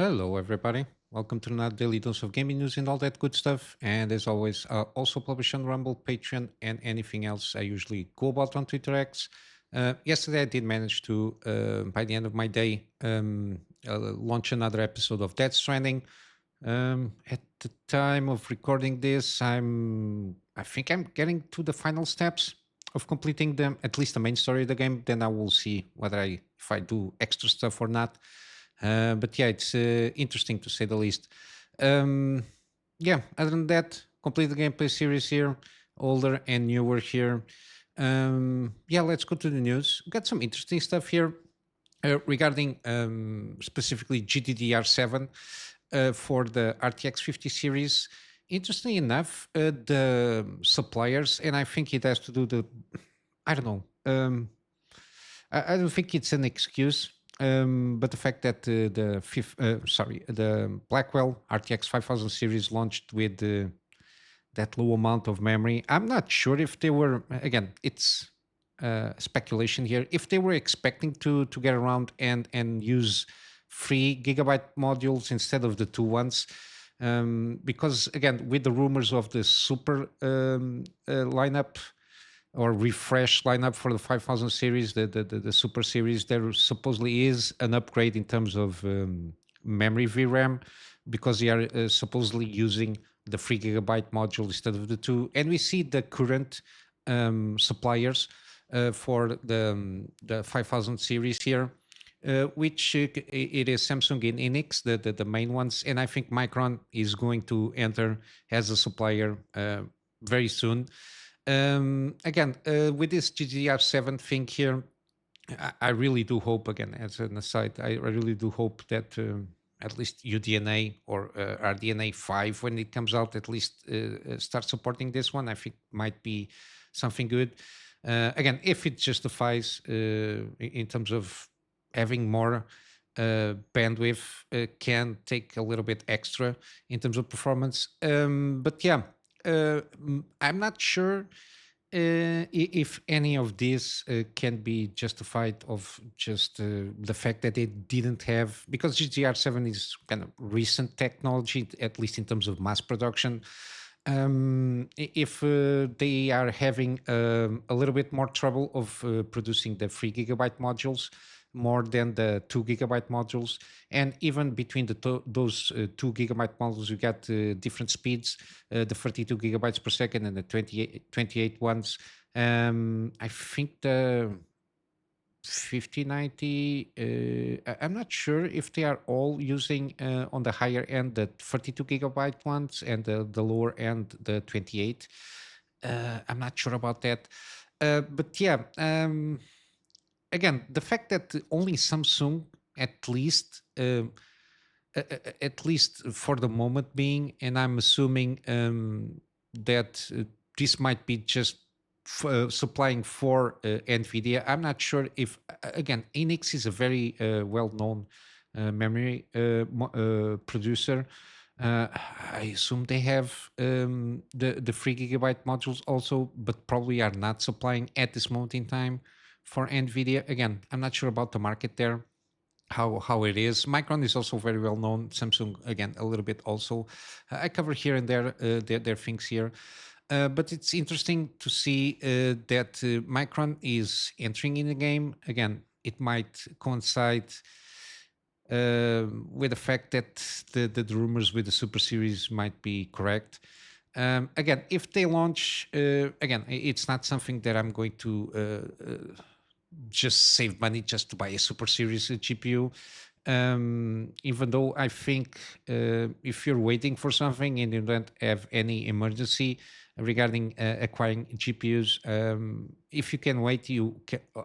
Hello, everybody. Welcome to another daily dose of gaming news and all that good stuff. And as always, also publish on Rumble, Patreon, and anything else I usually go about on Twitter X. Yesterday, I did manage to, by the end of my day, launch another episode of Death Stranding. At the time of recording this, I think I'm getting to the final steps of completing them, at least the main story of the game. Then I will see whether if I do extra stuff or not. But yeah, it's interesting to say the least. Um, yeah, other than that, complete the gameplay series here, older and newer here. Yeah, let's go to the news. Got some interesting stuff here regarding specifically GDDR7 for the RTX 50 series. Interestingly enough, the suppliers, and I think it has to do I don't know. I don't think it's an excuse, but the fact that the Blackwell RTX 5000 series launched with that low amount of memory, I'm not sure if they were. Again, it's speculation here. If they were expecting to get around and use 3 GB modules instead of the two ones. Because again, with the rumors of the super lineup or refresh lineup for the 5000 series, the super series, there supposedly is an upgrade in terms of memory VRAM because they are supposedly using the 3 GB module instead of the two. And we see the current suppliers for the 5000 series here. Which it is Samsung and Inix, the main ones, and I think Micron is going to enter as a supplier very soon. Again, with this GDDR7 thing here, I really do hope, again, as an aside, I really do hope that at least UDNA or RDNA 5, when it comes out, at least start supporting this one. I think might be something good. Again, if it justifies in terms of having more bandwidth, can take a little bit extra in terms of performance. But yeah, I'm not sure if any of this can be justified of just the fact that it didn't have, because GDR7 is kind of recent technology, at least in terms of mass production. If they are having a little bit more trouble of producing the 3 GB modules more than the 2 GB modules, and even between those 2 GB modules, you got different speeds, the 32 GB per second and the 28 ones. I think the 5090, I'm not sure if they are all using on the higher end the 32 GB ones and the lower end the 28. I'm not sure about that. But yeah, again, the fact that only Samsung, at least, at least for the moment being, and I'm assuming that this might be just supplying for NVIDIA. I'm not sure if, again, Enix is a very well-known memory producer. I assume they have the 3 GB modules also, but probably are not supplying at this moment in time for NVIDIA. Again, I'm not sure about the market there, how it is. Micron is also very well known. Samsung, again, a little bit also. I cover here and there their things here. But it's interesting to see that Micron is entering in the game. Again, it might coincide with the fact that the rumors with the Super Series might be correct. Again, if they launch, again, it's not something that I'm going to just save money just to buy a Super Series GPU. Even though I think if you're waiting for something and you don't have any emergency regarding acquiring GPUs, if you can wait,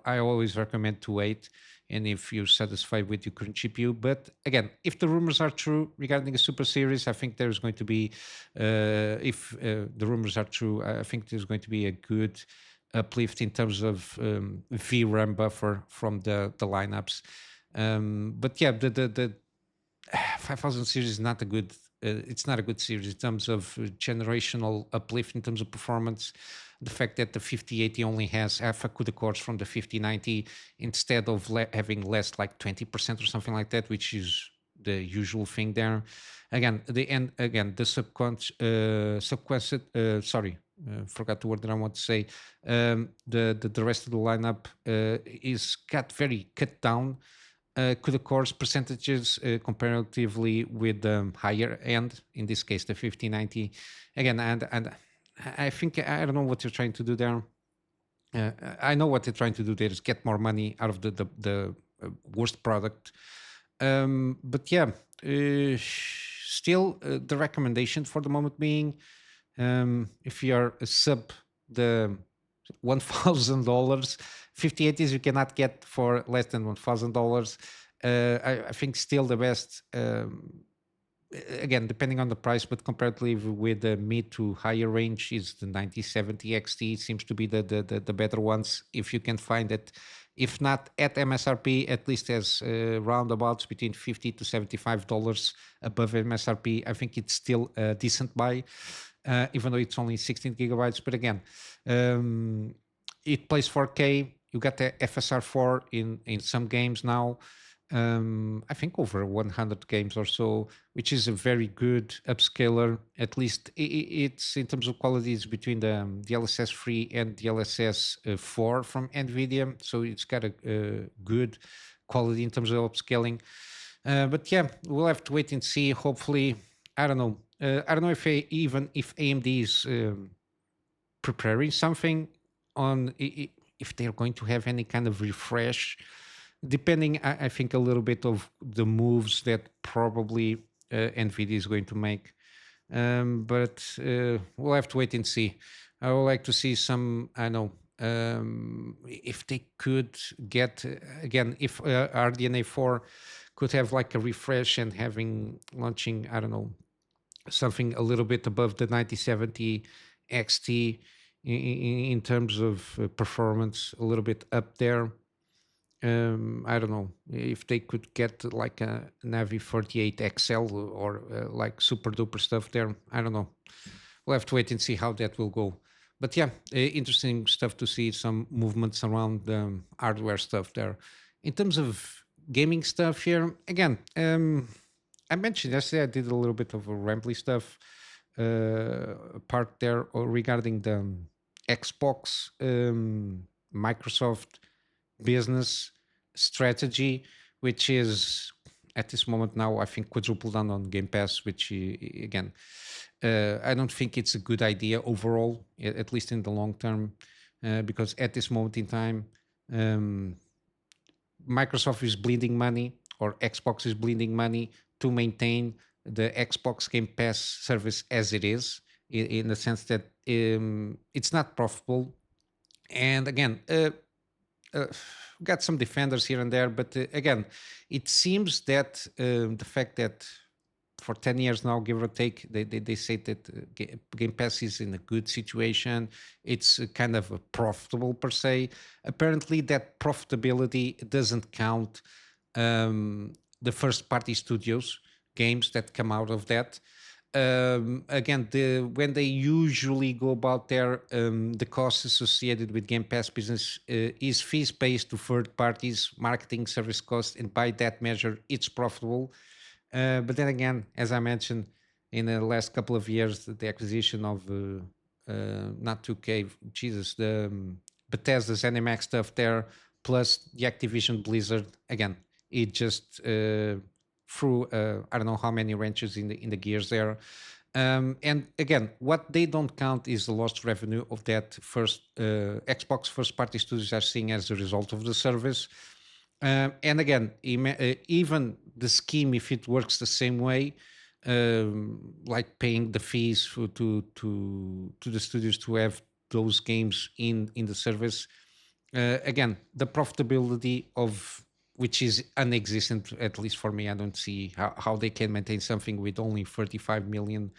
I always recommend to wait. And if you're satisfied with your current GPU, but again, if the rumors are true regarding a Super Series, I think there's going to be, if the rumors are true, I think there's going to be a good uplift in terms of VRAM buffer from the lineups. But yeah, the 5000 series is not a good. It's not a good series in terms of generational uplift in terms of performance. The fact that the 5080 only has half a CUDA cores from the 5090 instead of having less, like 20% or something like that, which is the usual thing there. Again, the subsequent sorry, forgot the word that I want to say. The rest of the lineup is got very cut down. Could of course percentages comparatively with the higher end, in this case the 5090. Again, and I think I don't know what you're trying to do there. I know what they're trying to do there is get more money out of the worst product. But yeah, still the recommendation for the moment being, if you are a sub the $1,000, 5080s you cannot get for less than $1,000. I think still the best. Again, depending on the price, but comparatively with the mid to higher range, is the 9070 XT seems to be the better ones if you can find it. If not at MSRP, at least as roundabouts between $50 to $75 above MSRP. I think it's still a decent buy, even though it's only 16 gigabytes. But again, it plays 4K. You got the FSR4 in some games now. I think over 100 games or so, which is a very good upscaler. At least it's in terms of quality, it's between the DLSS 3 and DLSS 4 from NVIDIA. So it's got a good quality in terms of upscaling. But yeah, we'll have to wait and see. Hopefully, I don't know. I don't know if even if AMD is preparing something on if they're going to have any kind of refresh, depending, I think, a little bit of the moves that probably NVIDIA is going to make. But we'll have to wait and see. I would like to see some, I know, if they could get, again, if RDNA 4 could have like a refresh and having launching, I don't know, something a little bit above the 9070 XT in terms of performance, a little bit up there. I don't know if they could get like a Navi 48 XL or like super duper stuff there. I don't know. We'll have to wait and see how that will go. But yeah, interesting stuff to see some movements around hardware stuff there. In terms of gaming stuff here, again, I mentioned yesterday I did a little bit of a rambly stuff part there regarding the Xbox Microsoft business strategy, which is at this moment now, I think, quadruple down on Game Pass, which again, I don't think it's a good idea overall, at least in the long term, because at this moment in time, Microsoft is bleeding money, or Xbox is bleeding money to maintain the Xbox Game Pass service as it is, in the sense that it's not profitable. And again, uh, got some defenders here and there, but again, it seems that the fact that for 10 years now, give or take, they say that Game Pass is in a good situation. It's kind of profitable per se. Apparently, that profitability doesn't count the first party studios games that come out of that. Again, when they usually go about the costs associated with Game Pass business is fees paid to third parties, marketing service costs, and by that measure, it's profitable. But then again, as I mentioned, in the last couple of years, the acquisition of not 2K, Jesus, the Bethesda's ZeniMax stuff there, plus the Activision Blizzard, again, it just threw I don't know how many wrenches in the gears there. And again, what they don't count is the lost revenue of that first Xbox first party studios are seeing as a result of the service. And again, even the scheme, if it works the same way, like paying the fees to the studios to have those games in the service, again, the profitability of which is non-existent, at least for me. I don't see how they can maintain something with only 35 million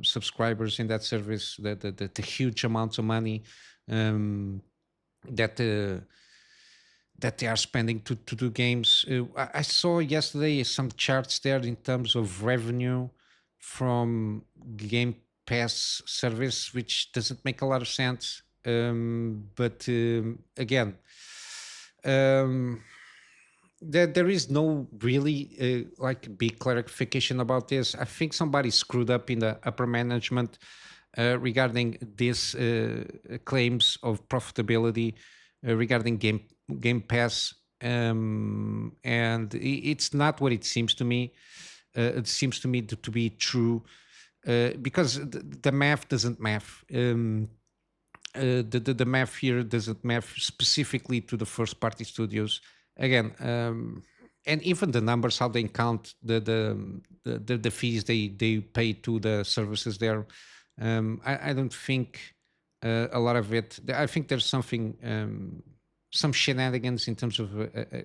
subscribers in that service, the huge amounts of money that that they are spending to do games. I saw yesterday some charts there in terms of revenue from Game Pass service, which doesn't make a lot of sense. But again, um, there is no really like big clarification about this. I think somebody screwed up in the upper management regarding these claims of profitability regarding Game Pass, and it's not what it seems to me. It seems to me to be true because the math doesn't math. The math here doesn't math specifically to the first party studios again, and even the numbers how they count the fees they pay to the services there. I don't think a lot of it. I think there's something some shenanigans in terms of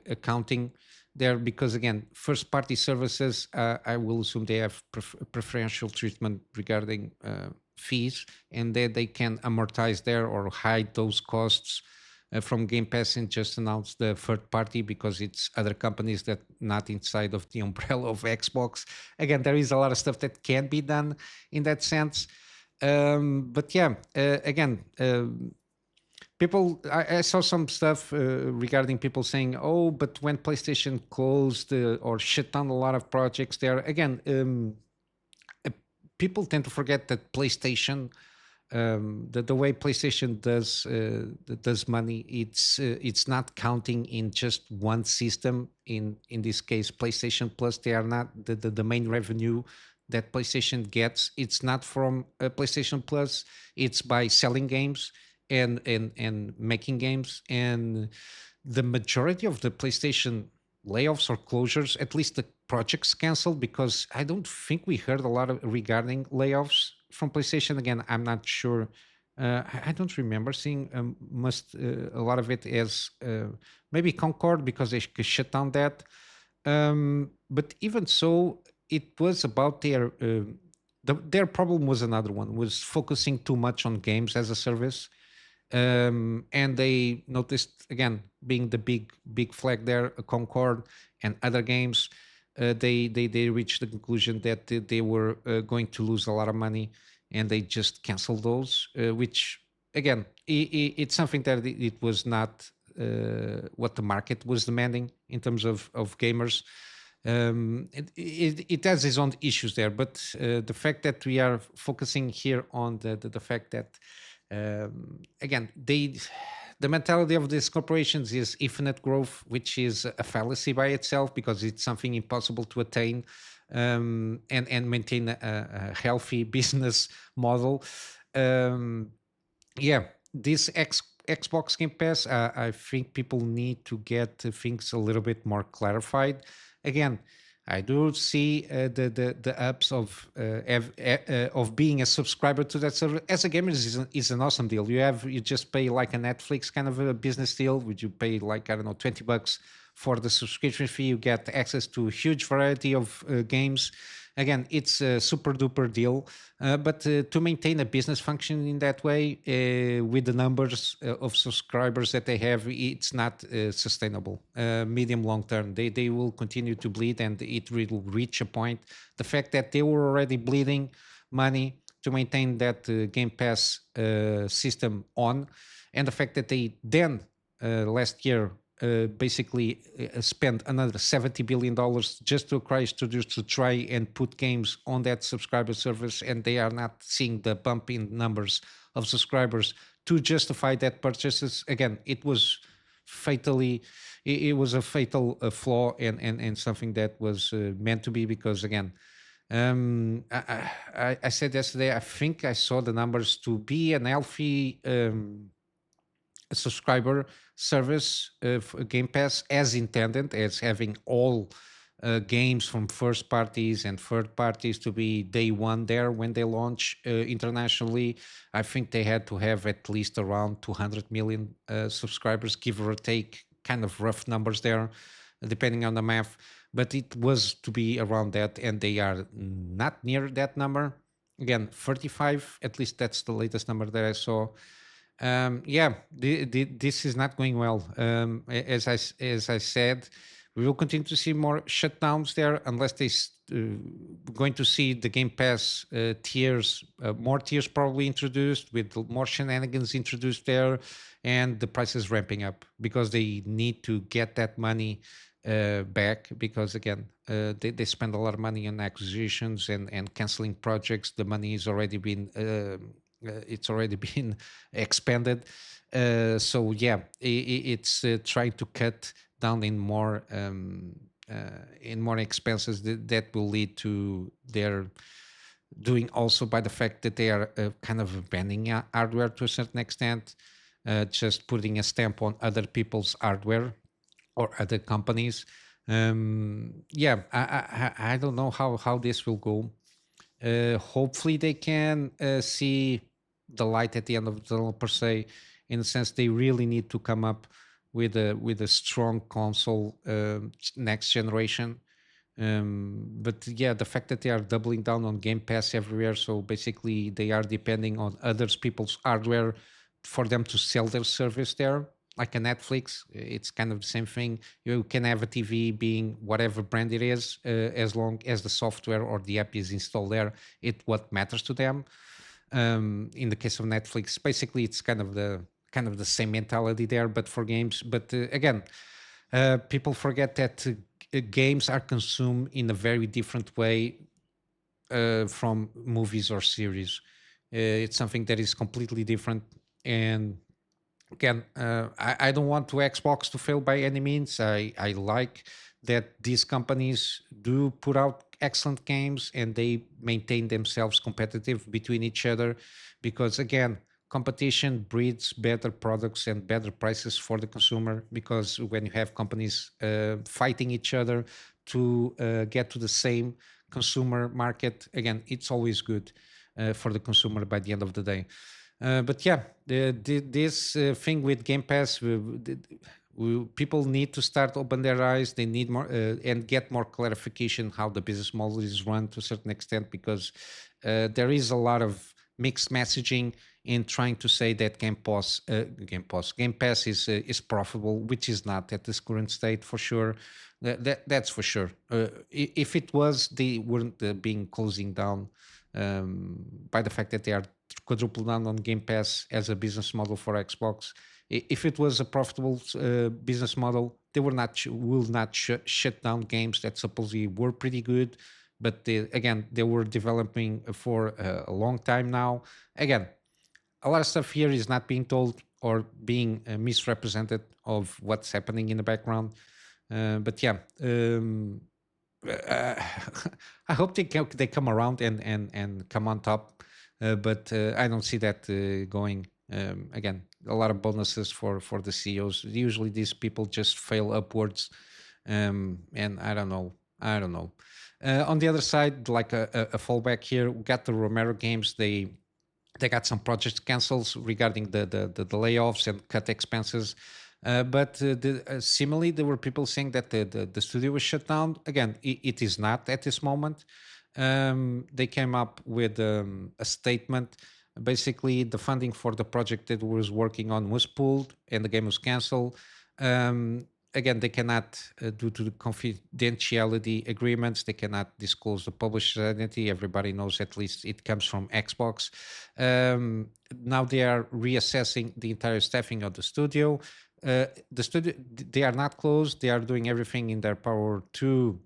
accounting there because again first party services I will assume they have preferential treatment regarding fees, and that they can amortize there or hide those costs from Game Pass and just announce the third party because it's other companies that not inside of the umbrella of Xbox. Again, there is a lot of stuff that can be done in that sense. But yeah, again, people, I saw some stuff regarding people saying, oh, but when PlayStation closed or shut down a lot of projects there, again, uh, people tend to forget that PlayStation, the way PlayStation does money, it's not counting in just one system. In this case, PlayStation Plus, they are not the main revenue that PlayStation gets. It's not from PlayStation Plus. It's by selling games and making games. And the majority of the PlayStation layoffs or closures, at least the projects canceled, because I don't think we heard a lot of regarding layoffs from PlayStation. Again, I'm not sure. I don't remember seeing a lot of it as maybe Concord because they shut down that. But even so, it was about their problem was another one, was focusing too much on games as a service. And they noticed again being the big flag there, Concord and other games. They reached the conclusion that they were going to lose a lot of money, and they just canceled those. Which again, it's something that it was not what the market was demanding in terms of gamers. It has its own issues there, but the fact that we are focusing here on the fact that again the mentality of these corporations is infinite growth, which is a fallacy by itself because it's something impossible to attain and maintain a healthy business model. um, yeah, this Xbox Game Pass, I think people need to get things a little bit more clarified. Again, I do see the ups of being a subscriber to that service. As a gamer, is an awesome deal. You just pay like a Netflix kind of a business deal. Would you pay like I don't know $20 for the subscription fee? You get access to a huge variety of games. Again, it's a super duper deal, but to maintain a business function in that way with the numbers of subscribers that they have, it's not sustainable medium long term. They will continue to bleed, and it will reach a point. The fact that they were already bleeding money to maintain that Game Pass system on, and the fact that they then last year basically spend another $70 billion just to acquire studios to try and put games on that subscriber service, and they are not seeing the bump in numbers of subscribers to justify that purchases. Again, it was fatally, it was a fatal flaw and something that was meant to be because again, I said yesterday, I think I saw the numbers to be an healthy subscriber service for Game Pass as intended, as having all games from first parties and third parties to be day one there when they launch internationally. I think they had to have at least around 200 million subscribers, give or take, kind of rough numbers there, depending on the math. But it was to be around that, and they are not near that number. Again, 35, at least that's the latest number that I saw. Yeah, this is not going well. As I said, we will continue to see more shutdowns there unless going to see the Game Pass tiers, more tiers probably introduced with more shenanigans introduced there, and the prices ramping up because they need to get that money back, because again, they spend a lot of money on acquisitions and canceling projects. The money is already been it's already been expended. So yeah, it's trying to cut down in more expenses that will lead to their doing, also by the fact that they are kind of banning hardware to a certain extent, just putting a stamp on other people's hardware or other companies. Yeah, I don't know how this will go. Hopefully, they can see the light at the end of the tunnel, per se, in the sense they really need to come up with a strong console next generation. But yeah, the fact that they are doubling down on Game Pass everywhere, so basically they are depending on others people's hardware for them to sell their service there, like a Netflix. It's kind of the same thing. You can have a TV being whatever brand it is, as long as the software or the app is installed there. It what matters to them. In the case of Netflix, basically it's kind of the same mentality there, but for games. But again, people forget that games are consumed in a very different way from movies or series. It's something that is completely different. And again, I don't want to Xbox to fail by any means. I like that these companies do put out excellent games and they maintain themselves competitive between each other, because again, competition breeds better products and better prices for the consumer, because when you have companies fighting each other to get to the same consumer market, again, it's always good for the consumer by the end of the day. But yeah, this thing with Game Pass, people need to start open their eyes. They need more and get more clarification how the business model is run to a certain extent, because there is a lot of mixed messaging in trying to say that Game Pass is profitable, which is not at this current state for sure. That's for sure. If it was, they wouldn't being closing down by the fact that they are quadruple down on Game Pass as a business model for Xbox. If it was a profitable business model, they will not shut down games that supposedly were pretty good, but again, they were developing for a long time now. Again, a lot of stuff here is not being told or being misrepresented of what's happening in the background. But yeah, uh, I hope they come around and come on top. But I don't see that going. Again, a lot of bonuses for the CEOs. Usually, these people just fail upwards, and I don't know. I don't know. On the other side, like a fallback here, we got the Romero games. They got some project cancels regarding the layoffs and cut expenses. But similarly, there were people saying that the studio was shut down. Again, it is not at this moment. They came up with a statement. Basically, the funding for the project that was working on was pulled and the game was canceled. Again, they cannot, due to the confidentiality agreements, they cannot disclose the publisher's identity. Everybody knows, at least it comes from Xbox. Now they are reassessing the entire staffing of the studio. The studio, they are not closed. They are doing everything in their power to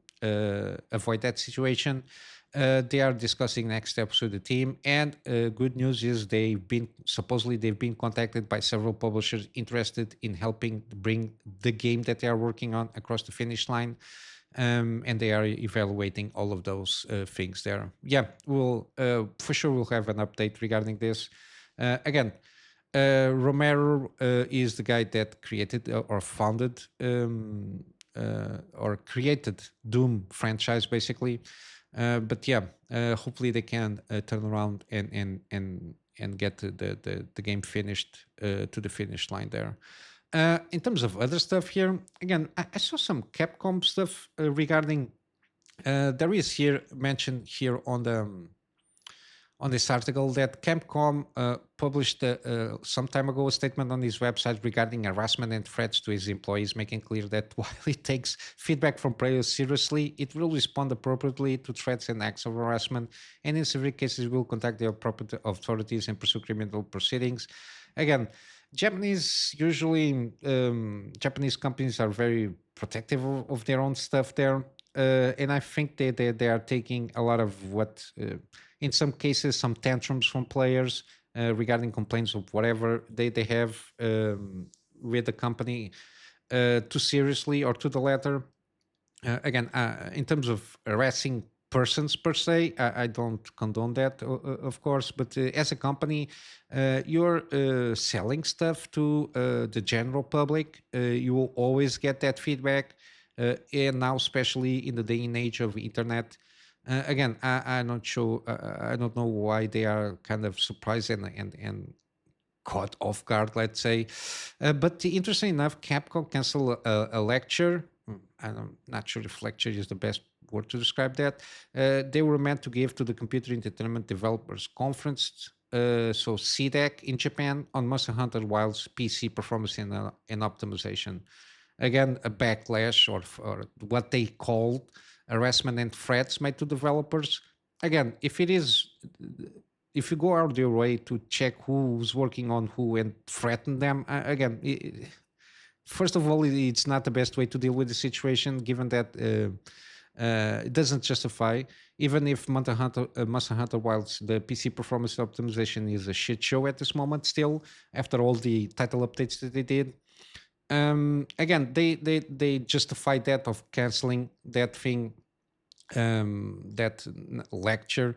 avoid that situation. They are discussing next steps with the team, and good news is they've been contacted by several publishers interested in helping bring the game that they are working on across the finish line, and they are evaluating all of those things there. Yeah, we'll for sure we'll have an update regarding this. Again, Romero is the guy that created or founded or created Doom franchise, basically. But yeah, hopefully they can turn around and get the game finished to the finish line there. In terms of other stuff here, again, I saw some Capcom stuff regarding. There is here mentioned here on this article that Capcom published some time ago a statement on his website regarding harassment and threats to his employees, making clear that while it takes feedback from players seriously, it will respond appropriately to threats and acts of harassment, and in severe cases will contact the appropriate authorities and pursue criminal proceedings. Again, Japanese companies are very protective of their own stuff there. And I think they are taking a lot of what, in some cases, some tantrums from players regarding complaints of whatever they have with the company too seriously or to the letter. Again, in terms of harassing persons per se, I don't condone that, of course. But as a company, you're selling stuff to the general public. You will always get that feedback, and now, especially in the day and age of internet. Again, I'm not sure. I don't know why they are kind of surprised and caught off guard, let's say. But interesting enough, Capcom canceled a lecture. I'm not sure if lecture is the best word to describe that. They were meant to give to the Computer Entertainment Developers Conference, so CDEC in Japan, on Monster Hunter Wilds PC performance and optimization. Again, a backlash or what they called harassment and threats made to developers. Again, if you go out of your way to check who's working on who and threaten them, again, first of all, it's not the best way to deal with the situation, given that it doesn't justify. Even if Monster Hunter Wilds, the PC performance optimization is a shit show at this moment, still, after all the title updates that they did. Again, they justified that of canceling that thing, lecture,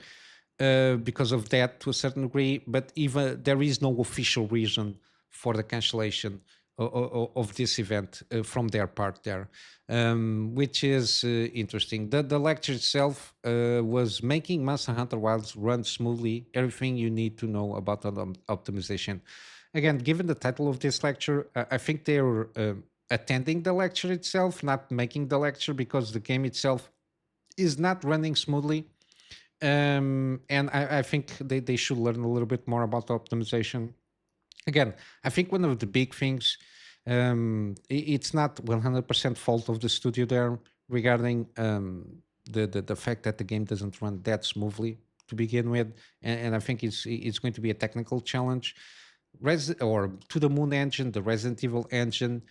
because of that to a certain degree. But even there is no official reason for the cancellation of this event from their part there, which is interesting. The lecture itself was making Monster Hunter Wilds run smoothly, everything you need to know about optimization. Again, given the title of this lecture, I think they were attending the lecture itself, not making the lecture, because the game itself is not running smoothly. And I think they should learn a little bit more about optimization. Again, I think one of the big things, it's not 100% fault of the studio there regarding the fact that the game doesn't run that smoothly to begin with, and I think it's going to be a technical challenge. Or To the Moon engine, the Resident Evil engine,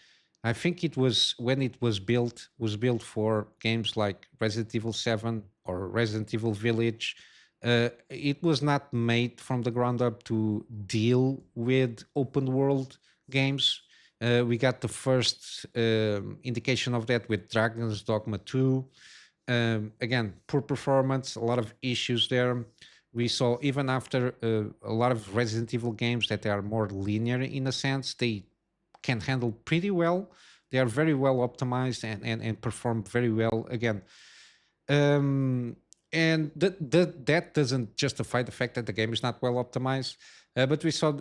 I think it was, when it was built for games like Resident Evil 7 or Resident Evil Village. It was not made from the ground up to deal with open world games. We got the first indication of that with Dragon's Dogma 2. Again, poor performance, a lot of issues there. We saw, even after a lot of Resident Evil games that are more linear in a sense, they can handle pretty well. They are very well optimized and perform very well. Again, um, and that doesn't justify the fact that the game is not well optimized. But we saw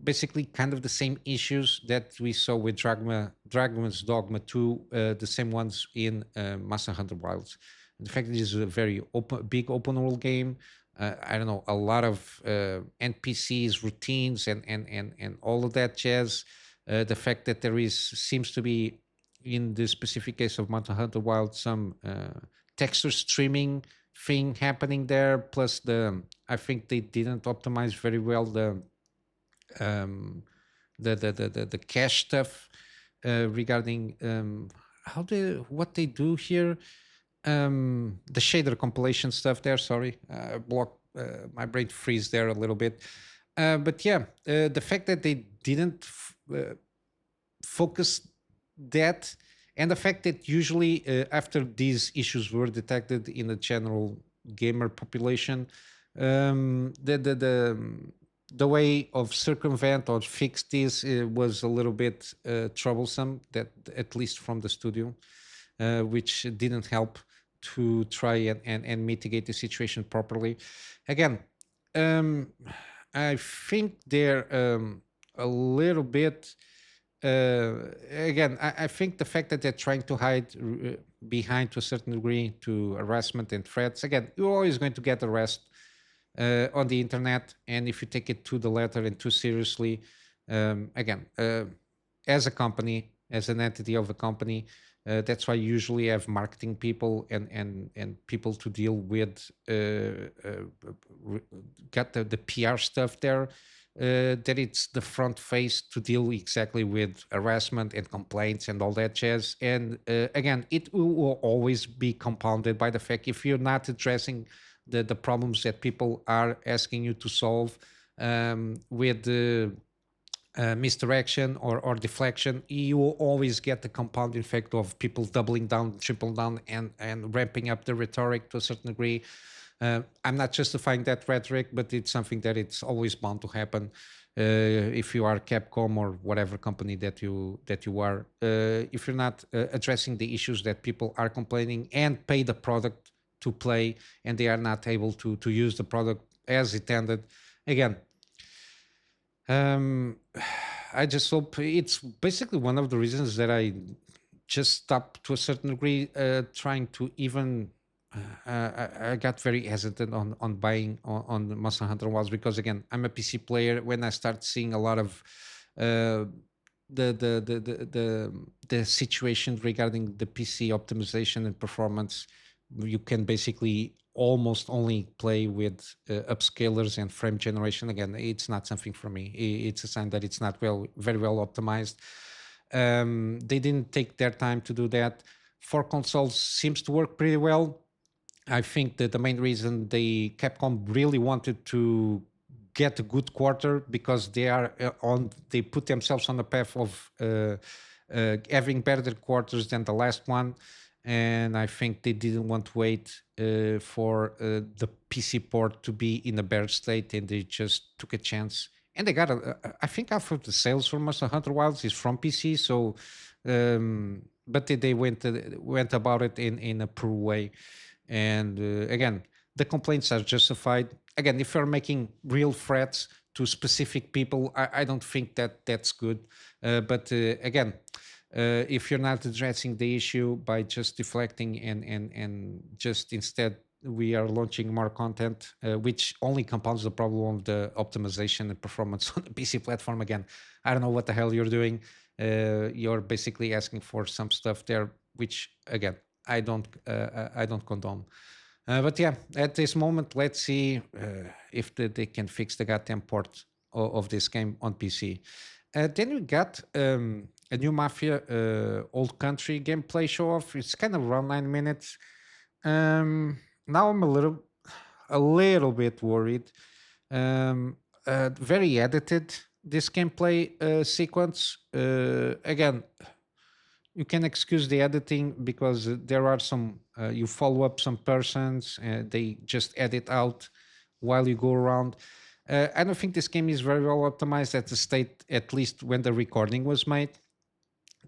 basically kind of the same issues that we saw with Dragon's Dogma 2, the same ones in Monster Hunter Wilds. The fact that it is a very big open world game. I don't know, a lot of NPCs, routines, and all of that jazz. The fact that there seems to be, in the specific case of Monster Hunter Wild, some texture streaming thing happening there. Plus, I think they didn't optimize very well um, the cache stuff regarding what they do here. The shader compilation stuff there. Sorry, block my brain freeze there a little bit. But yeah, the fact that they didn't focus that, and the fact that usually after these issues were detected in the general gamer population, the way of circumvent or fix this was a little bit troublesome, that at least from the studio, which didn't help to try and mitigate the situation properly. Again, um, I think they're a little bit. Again, I think the fact that they're trying to hide behind, to a certain degree, to harassment and threats. Again, you're always going to get harassed on the internet, and if you take it to the letter and too seriously, again, as a company, as an entity of a company, that's why you usually have marketing people and people to deal with, got the PR stuff there. that it's the front face to deal exactly with harassment and complaints and all that jazz. And again, it will always be compounded by the fact if you're not addressing the problems that people are asking you to solve with the misdirection or deflection, you will always get the compounding effect of people doubling down, triple down, and ramping up the rhetoric to a certain degree. I'm not justifying that rhetoric, but it's something that it's always bound to happen. If you are Capcom or whatever company that you are, if you're not addressing the issues that people are complaining and pay the product to play, and they are not able to use the product as intended, again, um, I just hope it's basically one of the reasons that I just stopped to a certain degree trying to even. I got very hesitant on buying on the Monster Hunter Wilds because again I'm a PC player. When I start seeing a lot of uh, the situation regarding the PC optimization and performance, you can basically almost only play with upscalers and frame generation. Again, it's not something for me. It's a sign that it's not very well optimized. They didn't take their time to do that. For consoles, seems to work pretty well. I think that the main reason they Capcom really wanted to get a good quarter because they put themselves on the path of having better quarters than the last one, and I think they didn't want to wait for the PC port to be in a better state, and they just took a chance. And they got I think half of the sales for Monster Hunter Wilds is from PC, so but they went about it in a poor way. And again, the complaints are justified. Again, if you're making real threats to specific people, I don't think that that's good. But again, if you're not addressing the issue by just deflecting and just instead we are launching more content, which only compounds the problem of the optimization and performance on the PC platform. Again, I don't know what the hell you're doing. You're basically asking for some stuff there, which again I don't condone. But yeah, at this moment, let's see if they can fix the goddamn port of this game on PC. Then we got a new Mafia Old Country gameplay show off. It's kind of around 9 minutes. Now I'm a little bit worried. Very edited this gameplay sequence. Again, you can excuse the editing because there are some you follow up some persons they just edit out while you go around. I don't think this game is very well optimized at the state, at least when the recording was made.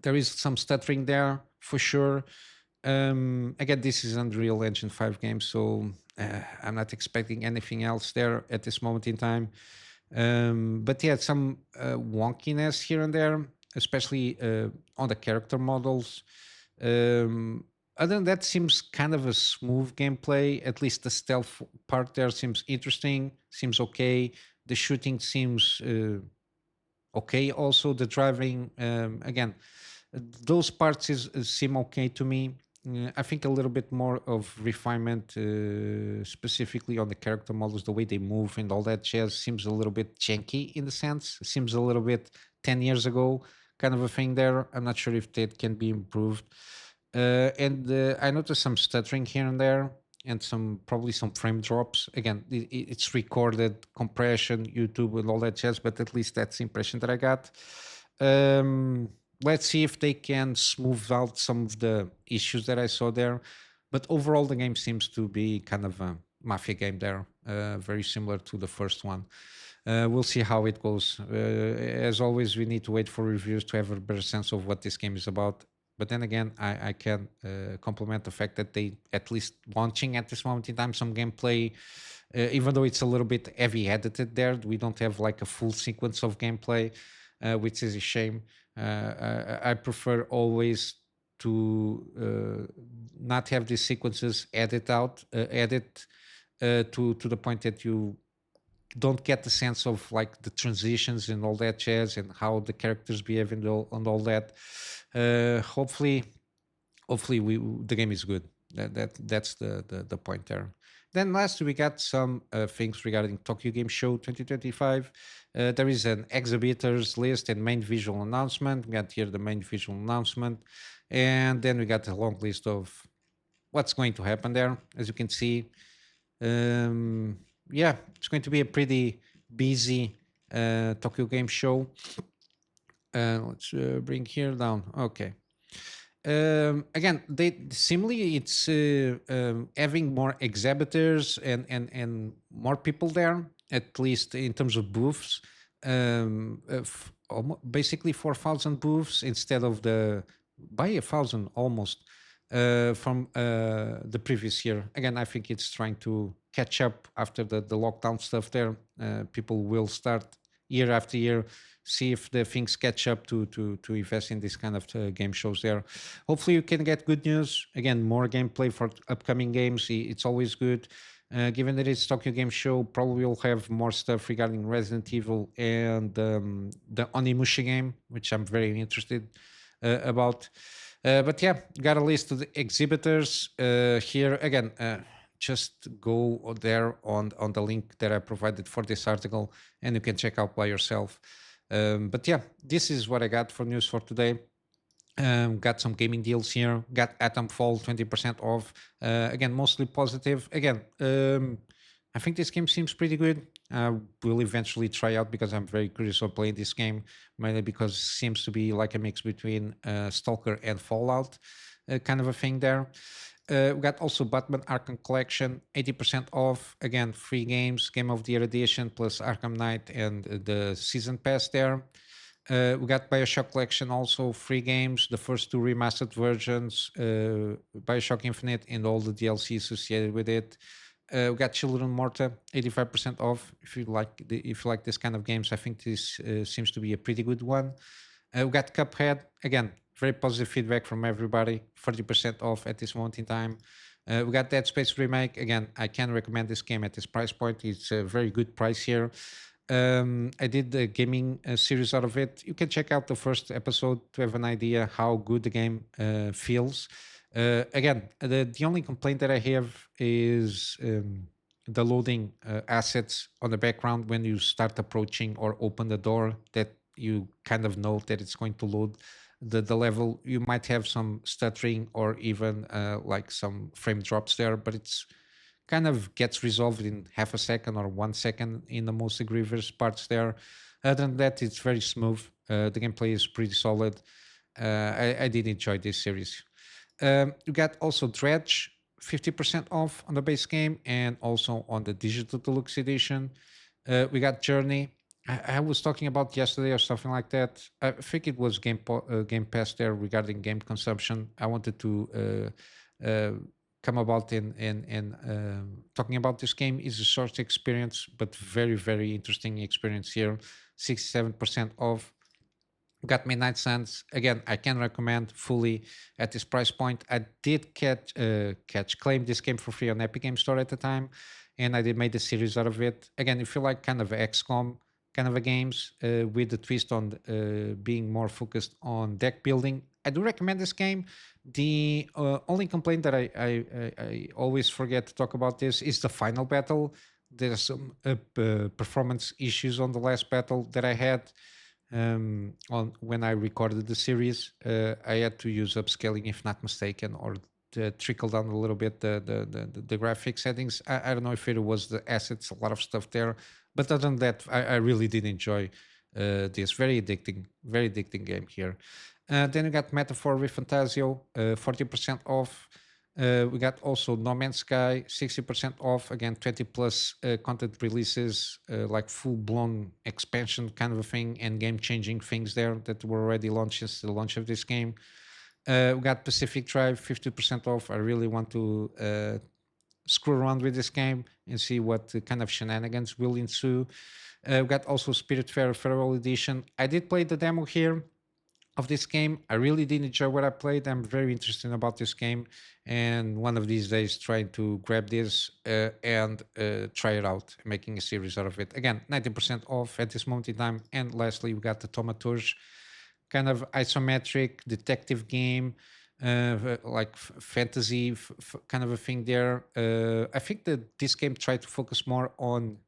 There is some stuttering there for sure. Again, this is Unreal Engine 5 game, so I'm not expecting anything else there at this moment in time. But yeah, some wonkiness here and there, especially on the character models. Um, Other than that, seems kind of a smooth gameplay. At least the stealth part there seems interesting, seems okay. The shooting seems okay. Also, the driving, again, those parts seem okay to me. I think a little bit more of refinement, specifically on the character models, the way they move and all that jazz seems a little bit janky in the sense. Seems a little bit 10 years ago kind of a thing there. I'm not sure if that can be improved. And I noticed some stuttering here and there and probably some frame drops. Again, it's recorded, compression, YouTube, and all that jazz, but at least that's the impression that I got. Um, let's see if they can smooth out some of the issues that I saw there. But overall, the game seems to be kind of a Mafia game there, very similar to the first one. We'll see how it goes. As always, we need to wait for reviews to have a better sense of what this game is about. But then again, I can compliment the fact that they at least launching at this moment in time some gameplay, even though it's a little bit heavy edited there. We don't have like a full sequence of gameplay, which is a shame. I prefer always to not have these sequences edit to the point that you don't get the sense of like the transitions and all that jazz and how the characters behave and all that. Hopefully, we the game is good. That's the point there. Then last we got some things regarding Tokyo Game Show 2025. There is an exhibitors list and main visual announcement. We got here the main visual announcement, and then we got a long list of what's going to happen there. As you can see, um, yeah, it's going to be a pretty busy Tokyo Game Show. Let's bring here down. Okay. Again, they similarly, it's having more exhibitors and more people there, at least in terms of booths. Basically 4,000 booths instead of the by 1,000 almost from the previous year. Again, I think it's trying to catch up after the lockdown stuff there. People will start year after year, see if the things catch up to invest in this kind of game shows there. Hopefully, you can get good news. Again, more gameplay for upcoming games. It's always good. Given that it's Tokyo Game Show, probably we'll have more stuff regarding Resident Evil and the Onimusha game, which I'm very interested about. But yeah, got a list of the exhibitors here. Again, just go there on the link that I provided for this article, and you can check out by yourself. But yeah, this is what I got for news for today. Got some gaming deals here. Got Atomfall 20% off. Again, mostly positive. Again, I think this game seems pretty good. I will eventually try out because I'm very curious of playing this game, mainly because it seems to be like a mix between Stalker and Fallout, kind of a thing there. We got also Batman Arkham Collection, 80% off. Again, free games, Game of the Year edition, plus Arkham Knight and the season pass there. We got Bioshock Collection, also free games, the first two remastered versions, Bioshock Infinite, and all the DLC associated with it. We got Children Morta, 85% off. If you like this kind of games, I think this seems to be a pretty good one. We got Cuphead, again, very positive feedback from everybody, 40% off at this moment in time. We got Dead Space Remake. Again, I can recommend this game at this price point. It's a very good price here. I did the gaming series out of it. You can check out the first episode to have an idea how good the game feels. Again, the only complaint that I have is the loading assets on the background when you start approaching or open the door, that you kind of know that it's going to load the level. You might have some stuttering or even like some frame drops there, but it's kind of gets resolved in half a second or 1 second in the most egregious parts there. Other than that, it's very smooth. The gameplay is pretty solid. I did enjoy this series. You got also Dredge, 50% off on the base game and also on the digital deluxe edition. We got Journey. I was talking about yesterday or something like that. I think it was Game Pass there regarding game consumption. I wanted to come about in talking about this game. Is a short experience, but very interesting experience here. 67% off. Got Midnight Suns. Again, I can recommend fully at this price point. I did claim this game for free on Epic Game Store at the time, and I did made a series out of it. Again, if you like kind of XCOM kind of a games with the twist on being more focused on deck building, I do recommend this game. The only complaint that I always forget to talk about this is the final battle. There's some performance issues on the last battle that I had on when I recorded the series. I had to use upscaling, if not mistaken, or to trickle down a little bit the graphic settings. I don't know if it was the assets, a lot of stuff there, but other than that, I really did enjoy this very addicting game here. Then we got Metaphor with Fantasio, 40% off. We got also No Man's Sky, 60% off. Again, 20 plus content releases, like full blown expansion kind of a thing, and game changing things there that were already launched since the launch of this game. We got Pacific Drive, 50% off. I really want to screw around with this game and see what kind of shenanigans will ensue. We got also Spiritfarer Feral Edition. I did play the demo here of this game. I really did enjoy what I played. I'm very interested about this game, and one of these days trying to grab this and try it out, making a series out of it. Again, 90% off at this moment in time. And lastly, we got the Thaumaturge, kind of isometric detective game, like fantasy kind of a thing there. I think that this game tried to focus more on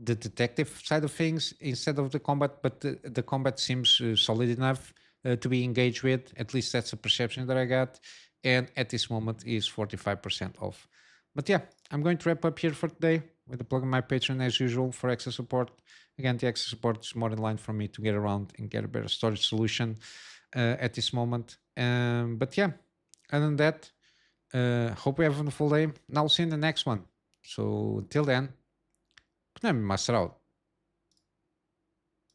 the detective side of things instead of the combat, but the combat seems solid enough to be engaged with. At least that's the perception that I got. And at this moment is 45% off. But yeah, I'm going to wrap up here for today with a plug on my Patreon as usual for extra support. Again, the extra support is more in line for me to get around and get a better storage solution at this moment. But yeah, other than that, hope you have a wonderful day. And I'll see you in the next one. So until then, Kunami Master out.